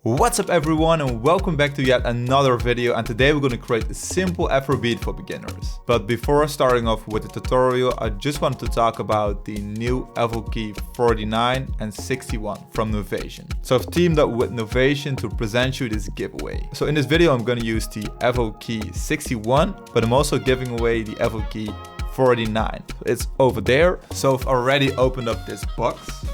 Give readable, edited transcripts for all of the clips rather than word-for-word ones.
What's up everyone and welcome back to yet another video, and today we're going to create a simple Afro beat for beginners. But before starting off with the tutorial, I just wanted to talk about the new FLkey 49 and 61 from Novation. So I've teamed up with Novation to present you this giveaway. So in this video I'm going to use the FLkey 61, but I'm also giving away the FLkey 49. It's over there. So I've already opened up this box.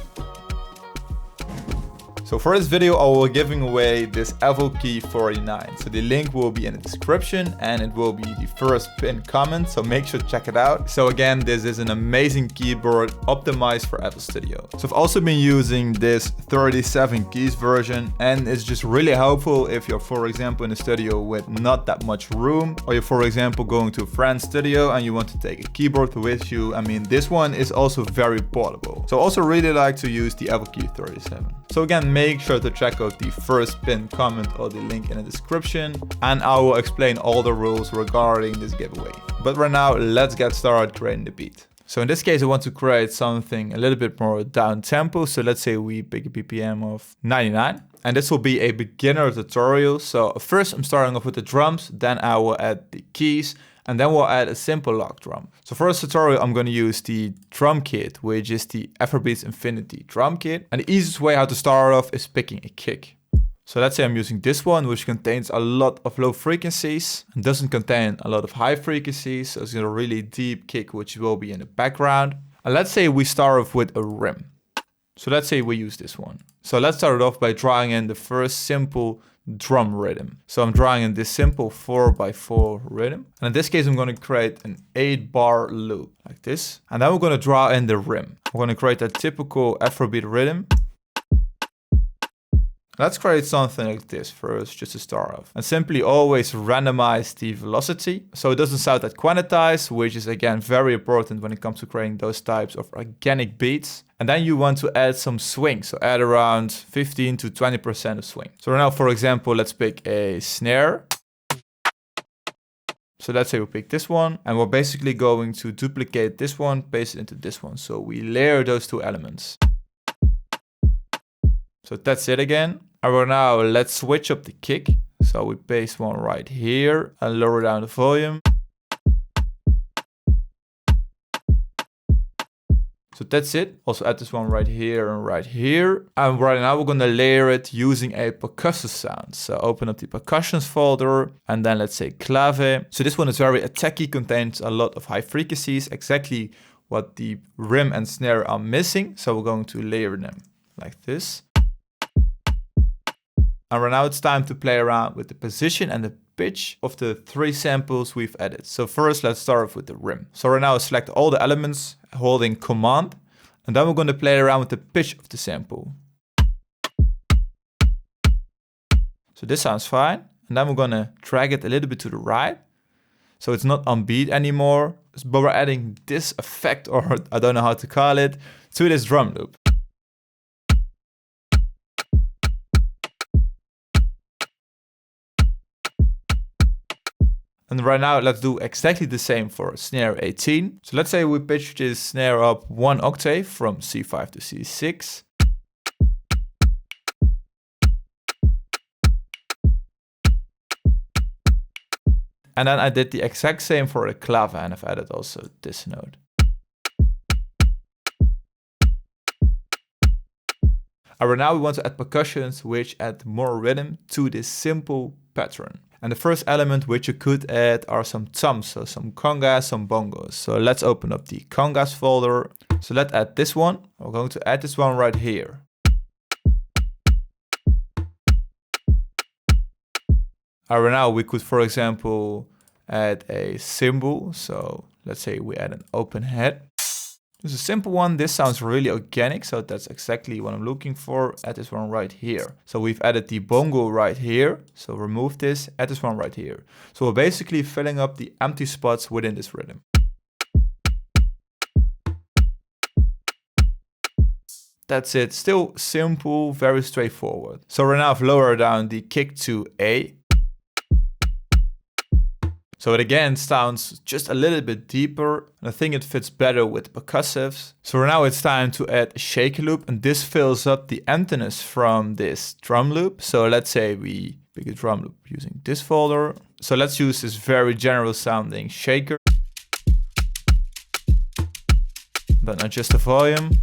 So for this video, I will be giving away this FLkey 49. So the link will be in the description and it will be the first pinned comment. So make sure to check it out. So again, this is an amazing keyboard optimized for FL Studio. So I've also been using this 37 keys version, and it's just really helpful if you're, for example, in a studio with not that much room, or you're, for example, going to a friend's studio and you want to take a keyboard with you. I mean, this one is also very portable. So I also really like to use the FLkey 37. So again, make sure to check out the first pinned comment or the link in the description, and I will explain all the rules regarding this giveaway. But right now, let's get started creating the beat. So in this case, I want to create something a little bit more down tempo. So let's say we pick a BPM of 99. And this will be a beginner tutorial. So first I'm starting off with the drums, then I will add the keys, and then we'll add a simple lock drum. So for this tutorial, I'm going to use the drum kit, which is the Afrobeats Infinity drum kit. And the easiest way how to start off is picking a kick. So let's say I'm using this one, which contains a lot of low frequencies and doesn't contain a lot of high frequencies. So it's a really deep kick, which will be in the background. And let's say we start off with a rim. So let's say we use this one. So let's start it off by drawing in the first simple drum rhythm. So I'm drawing in this simple 4x4 rhythm. And in this case, I'm going to create an 8-bar loop like this. And then we're going to draw in the rim. We're going to create a typical Afrobeat rhythm. Let's create something like this first, just to start off. And simply always randomize the velocity, so it doesn't sound that quantized, which is again very important when it comes to creating those types of organic beats. And then you want to add some swing, so add around 15 to 20% of swing. So now, for example, let's pick a snare. So let's say we pick this one, and we're basically going to duplicate this one, paste it into this one. So we layer those two elements. So that's it again. And now let's switch up the kick. So we paste one right here and lower down the volume. So that's it. Also add this one right here and right here. And right now we're gonna layer it using a percussive sound. So open up the percussions folder and then let's say clave. So this one is very attacky, contains a lot of high frequencies, exactly what the rim and snare are missing. So we're going to layer them like this. And right now it's time to play around with the position and the pitch of the 3 samples we've added. So first let's start off with the rim. So right now select all the elements holding Command, and then we're going to play around with the pitch of the sample. So this sounds fine. And then we're going to drag it a little bit to the right. So it's not on beat anymore, but we're adding this effect, or I don't know how to call it, to this drum loop. And right now, let's do exactly the same for snare 18. So let's say we pitch this snare up 1 octave from C5 to C6. And then I did the exact same for the clave, and I've added also this note. And right now we want to add percussions which add more rhythm to this simple pattern. And the first element which you could add are some toms, so some congas, some bongos. So let's open up the congas folder. So let's add this one. We're going to add this one right here. And right now we could, for example, add a cymbal. So let's say we add an open head. It's a simple one. This sounds really organic, so that's exactly what I'm looking for. Add this one right here. So we've added the bongo right here. So remove this, add this one right here. So we're basically filling up the empty spots within this rhythm. That's it. Still simple, very straightforward. So right now I've lowered down the kick to A. So it again sounds just a little bit deeper, and I think it fits better with percussives. So now it's time to add a shaky loop, and this fills up the emptiness from this drum loop. So let's say we pick a drum loop using this folder. So let's use this very general sounding shaker. Then adjust the volume.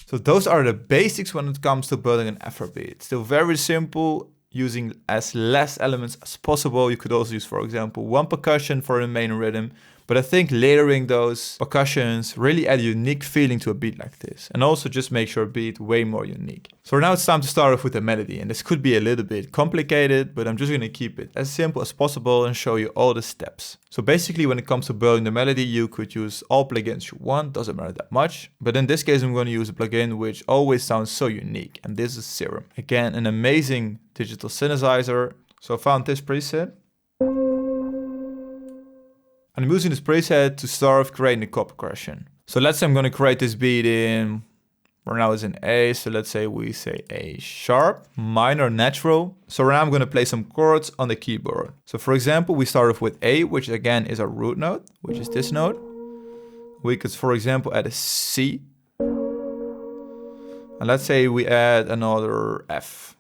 So those are the basics when it comes to building an Afrobeat. Still very simple, using as less elements as possible. You could also use, for example, one percussion for the main rhythm. But I think layering those percussions really add a unique feeling to a beat like this. And also just make your beat way more unique. So now it's time to start off with the melody. And this could be a little bit complicated, but I'm just going to keep it as simple as possible and show you all the steps. So basically when it comes to building the melody, you could use all plugins you want. Doesn't matter that much. But in this case, I'm going to use a plugin which always sounds so unique. And this is Serum. Again, an amazing digital synthesizer. So I found this preset. And I'm using this preset to start creating a chord progression. So let's say I'm going to create this beat in, right now it's in A, so let's say we say A sharp, minor, natural. So right now I'm going to play some chords on the keyboard. So for example, we start off with A, which again is our root note, which is this note. We could, for example, add a C. And let's say we add another F.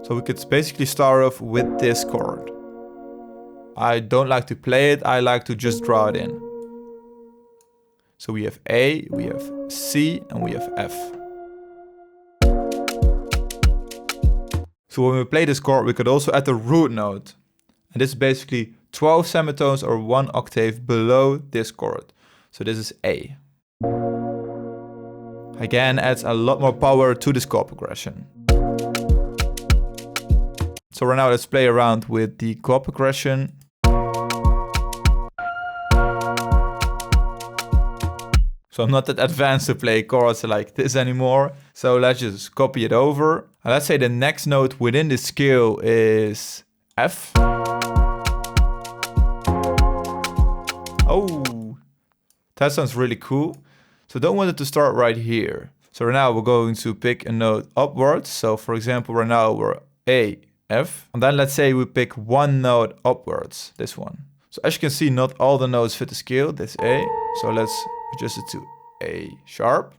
So we could basically start off with this chord. I don't like to play it, I like to just draw it in. So we have A, we have C, and we have F. So when we play this chord, we could also add the root note. And this is basically 12 semitones or 1 octave below this chord. So this is A. Again, adds a lot more power to this chord progression. So right now let's play around with the chord progression. So I'm not that advanced to play chords like this anymore. So let's just copy it over. And let's say the next note within the scale is F. Oh, that sounds really cool. So don't want it to start right here. So right now we're going to pick a note upwards. So for example, right now we're A, F. And then let's say we pick one note upwards, this one. So as you can see, not all the notes fit the scale. That's A. So let's adjust it to A sharp.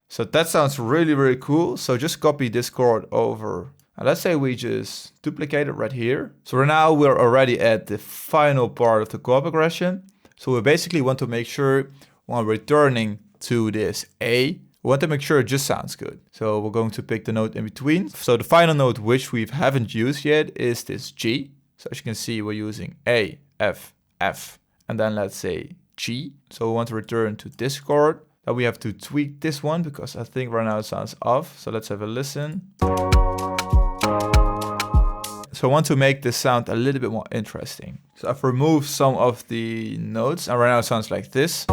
So that sounds really, really cool. So just copy this chord over. And let's say we just duplicate it right here. So right now we're already at the final part of the chord progression. So we basically want to make sure when returning to this A, we want to make sure it just sounds good. So we're going to pick the note in between. So the final note, which we haven't used yet, is this G. So as you can see, we're using A, F, F, and then let's say G. So we want to return to this chord. Then we have to tweak this one because I think right now it sounds off. So let's have a listen. So I want to make this sound a little bit more interesting. So I've removed some of the notes and right now it sounds like this.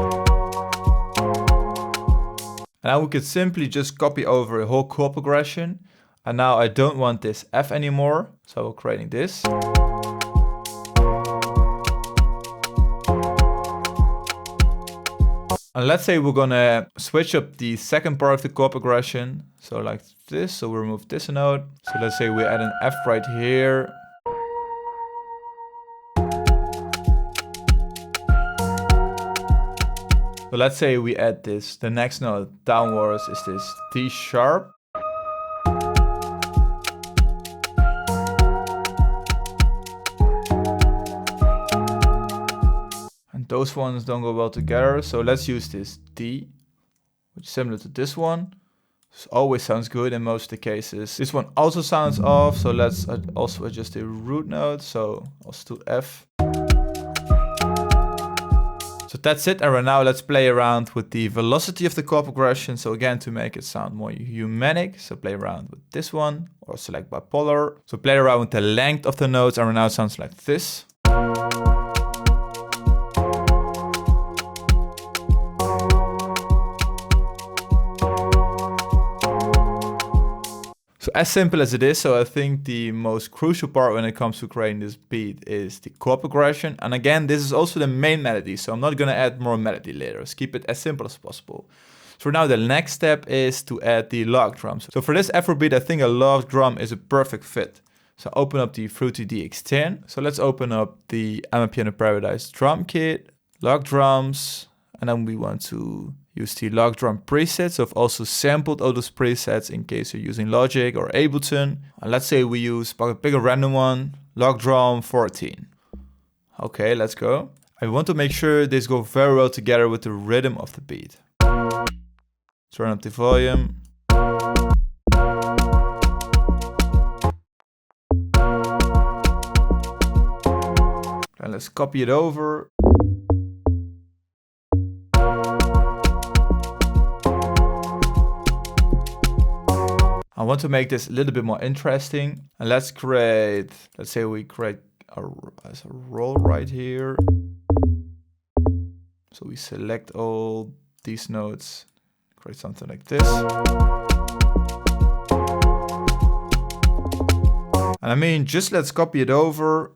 And now we could simply just copy over a whole chord progression. And now I don't want this F anymore. So we're creating this. And let's say we're gonna switch up the second part of the chord progression. So like this, so we remove this note. So let's say we add an F right here. So let's say we add this, the next note downwards is this D sharp. And those ones don't go well together. So let's use this D, which is similar to this one. This always sounds good in most of the cases. This one also sounds off. So let's also adjust the root note. So also to F. So that's it, and right now let's play around with the velocity of the chord progression. So again, to make it sound more humanic, so play around with this one, or select bipolar. So play around with the length of the notes, and right now it sounds like this. So as simple as it is, so I think the most crucial part when it comes to creating this beat is the chord progression. And again, this is also the main melody, so I'm not going to add more melody later. Let's keep it as simple as possible. So now the next step is to add the log drums. So for this Afrobeat, I think a log drum is a perfect fit. So open up the Fruity DX10. So let's open up the Amapiano Paradise drum kit, log drums, and then we want to use the log drum presets. So I've also sampled all those presets in case you're using Logic or Ableton. And let's say we pick a random one, log drum 14. Okay, let's go. I want to make sure this go very well together with the rhythm of the beat. Turn up the volume. And let's copy it over. I want to make this a little bit more interesting. And let's say we create a roll right here. So we select all these notes, create something like this. And I mean, just let's copy it over.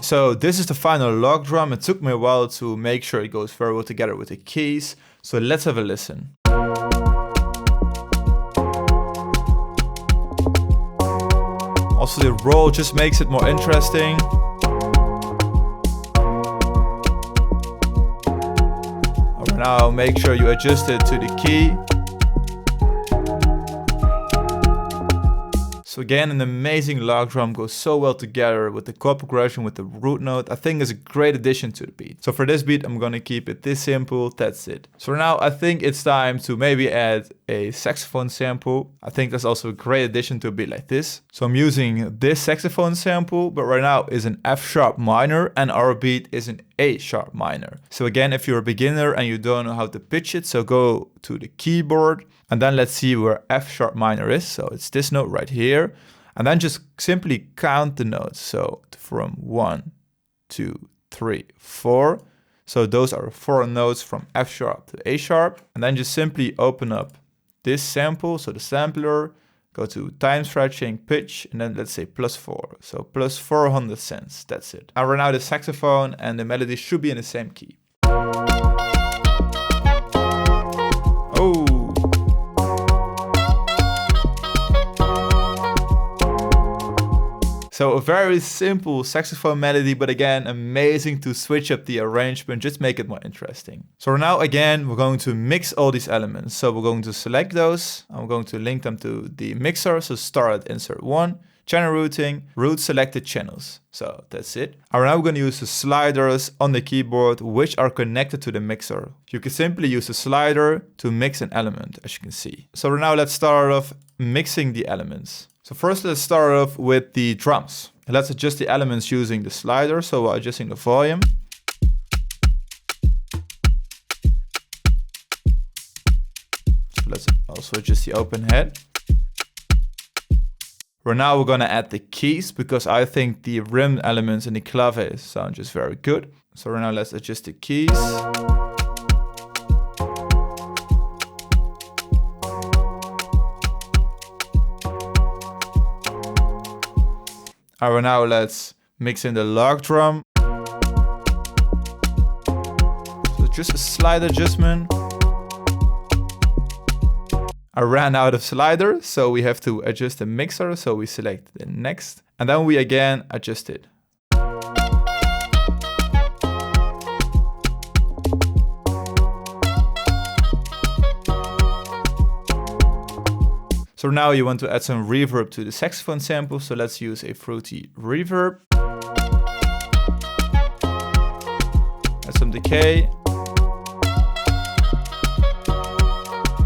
So this is the final log drum. It took me a while to make sure it goes very well together with the keys. So let's have a listen. Also the roll just makes it more interesting. Now make sure you adjust it to the key. So again, an amazing log drum goes so well together with the chord progression, with the root note. I think it's a great addition to the beat. So for this beat, I'm gonna keep it this simple, that's it. So now I think it's time to maybe add a saxophone sample. I think that's also a great addition to a beat like this. So I'm using this saxophone sample, but right now is an F sharp minor and our beat is an A sharp minor. So again, if you're a beginner and you don't know how to pitch it, so go to the keyboard and then let's see where F sharp minor is. So it's this note right here. And then just simply count the notes. So from 1, 2, 3, 4. So those are 4 notes from F sharp to A sharp. And then just simply open up this sample. So the sampler, go to time stretching, pitch, and then let's say +4. So plus 400 cents, that's it. And right now the saxophone and the melody should be in the same key. Oh. So a very simple saxophone melody, but again, amazing to switch up the arrangement, just make it more interesting. So now again, we're going to mix all these elements. So we're going to select those. I'm going to link them to the mixer. So start at insert 1, channel routing, route selected channels. So that's it. And now we're going to use the sliders on the keyboard, which are connected to the mixer. You can simply use the slider to mix an element, as you can see. So now let's start off mixing the elements. So first let's start off with the drums. And let's adjust the elements using the slider. So we're adjusting the volume. So let's also adjust the open head. Right now we're gonna add the keys because I think the rim elements and the clave sound just very good. So right now let's adjust the keys. Alright, now let's mix in the log drum. So just a slight adjustment. I ran out of slider, so we have to adjust the mixer. So we select the next, and then we again adjust it. So now you want to add some reverb to the saxophone sample. So let's use a Fruity reverb. Add some decay.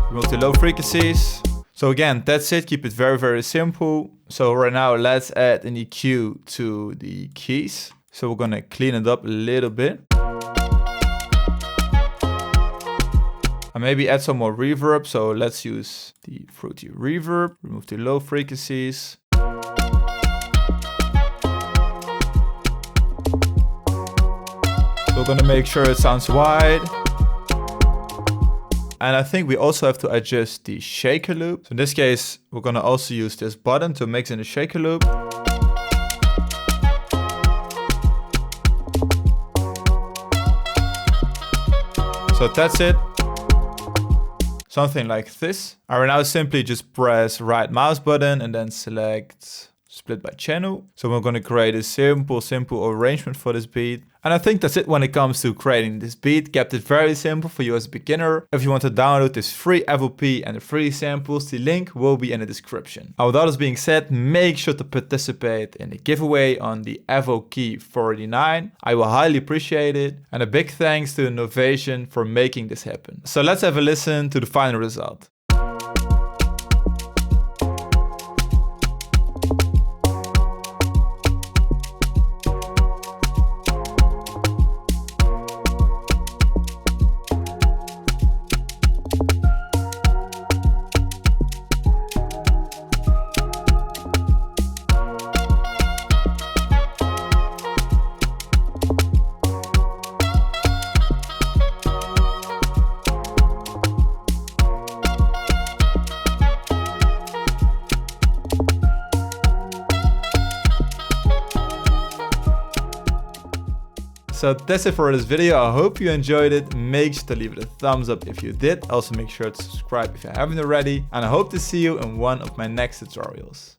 Remove the low frequencies. So again, that's it. Keep it very, very simple. So right now let's add an EQ to the keys. So we're gonna clean it up a little bit. And maybe add some more reverb. So let's use the Fruity reverb. Remove the low frequencies. We're gonna make sure it sounds wide. And I think we also have to adjust the shaker loop. So in this case, we're gonna also use this button to mix in the shaker loop. So that's it. Something like this. I will now simply just press right mouse button and then select split by channel. So we're going to create a simple arrangement for this beat. And I think that's it when it comes to creating this beat. Kept it very simple for you as a beginner. If you want to download this free FLkey and the free samples, the link will be in the description. And with all this being said, make sure to participate in the giveaway on the FLkey 49. I will highly appreciate it. And a big thanks to Innovation for making this happen. So let's have a listen to the final result. So that's it for this video. I hope you enjoyed it. Make sure to leave it a thumbs up if you did. Also make sure to subscribe if you haven't already. And I hope to see you in one of my next tutorials.